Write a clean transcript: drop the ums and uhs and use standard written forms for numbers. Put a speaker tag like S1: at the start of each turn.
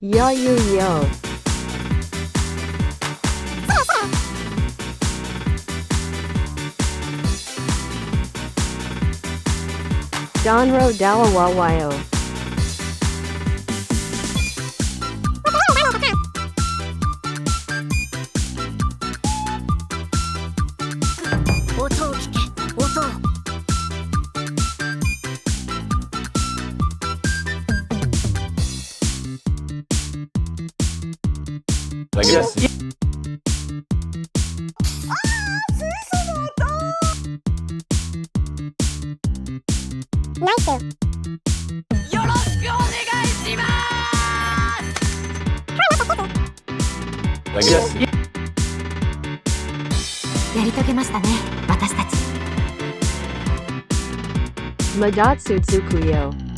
S1: Yo yo yo. Donro Dawawayo.
S2: Yes.
S3: Nice.
S4: よろしくお願いします。
S2: Yes.
S4: やり遂げましたね、私たち。
S1: Madatsu Tsukuyo.